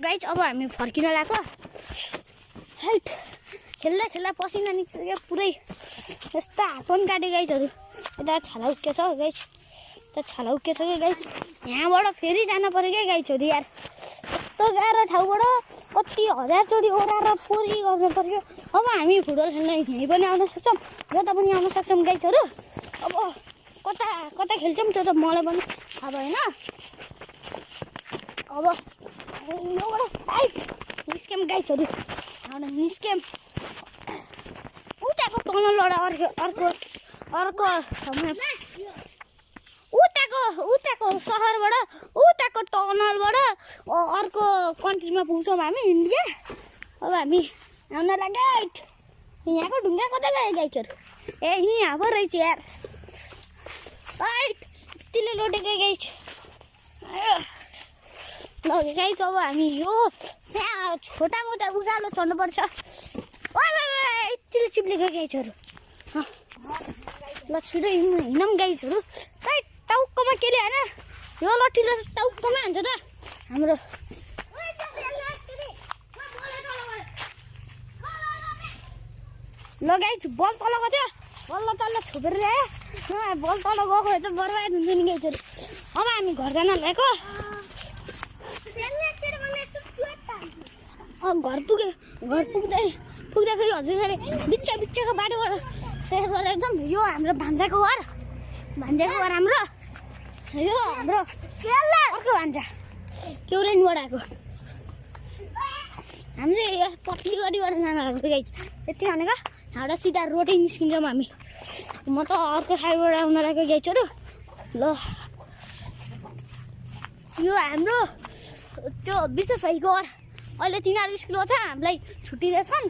Guys अब हामी फर्किन लाग्यो। हाइट खेल्दा खेल्दा पसिना निस्क्यो पुरै। यस्तो हात पनि काट्यो गाइजहरू। यता छाला उक्किएको छ गाइज, यता छाला उक्किएको छ कि गाइज। यहाँबाट फेरि जानु पऱ्यो क्या गाइजहरू यार। यस्तो गाह्रो ठाउँबाट कति हजारचोटि ओह्राएर पोरी गर्नु पर्यो। अब हामी फुटबल खेल्न यहीँ पनि आउन सक्छौँ, जता पनि आउन सक्छौँ गाइजहरू। अब कता कता खेल्छौँ त्यो त मलाई पनि थाहा भएन। अब निस्क्यौँ गाइजहरू, एउटा निस्क्यौँ। उताको टनलबाट अर्को उताको सहरबाट उताको टनलबाट अर्को कन्ट्रीमा पुग्छौँ हामी, इन्डिया। अब हामी आउन लाग्यो। यहाँको ढुङ्गा कता गयो गाइजहरू? ए यहाँ पो रहेछ यार। यतिले लोटेको गाइज। ल गाइज अब हामी यो छोटा मोटा उकालो चढ्नुपर्छ। यतिले चिप्लेको गाइजहरू। ल छिटो हिँडौँ गाइजहरू। खै टाउकोमा के ल्याएन यो लट्ठीले टाउकोमा हान्छ त हाम्रो। ल गाइज बल तल गयो त्यो, बल तल छोपेर ल्यायो। बल तल गएको त बर्बाद हुन्छ नि गाइजहरू। अब हामी घर जान लागेको। घर पुग्दाखेरि हजुरले बिच्चाको बाटोबाट सेयर गरेर एकदम यो हाम्रो भान्जाको घर हाम्रो। यो हाम्रो अर्को भान्जा केउरेनबाट आएको। हामी चाहिँ पत्ली गरीबाट जान लाग्छ गाइज। यति भनेको यहाँबाट सिधा रोडै निस्किन्छौँ हामी। म त अर्को साइडबाट आउन लागेको गाइजहरू। ल यो हाम्रो त्यो विशेष भाइको घर। अहिले तिनीहरू स्कुल छ, हामीलाई छुट्टी दिएछन्।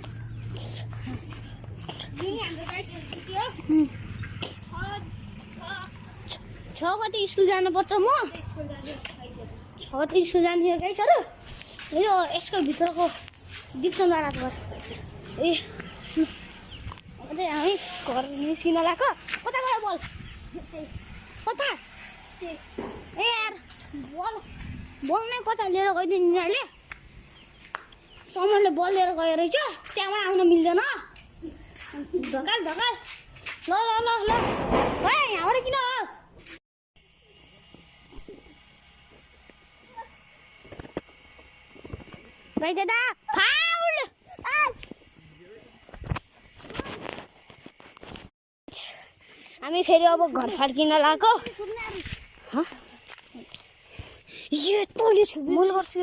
6 गते स्कुल जानुपर्छ। म 6 गते स्कुल जाने गाइजहरू। यो यसको भित्रको दिप्सन दादाको घर। ए अझै हामी घर निस्किन लाग्यो। कता गयो बल? कता? ए यार बल नै कता लिएर गइदिनु यिनीहरूले? समरले बल लिएर गयो रहेछ, त्यहाँबाट आउन मिल्दैन। ढकाल ल यहाँबाट किन हो? गाइज दादा फाउल। हामी फेरि अब घर फर्किन लाग्यो। यो तैँले छुबोल गर्छु।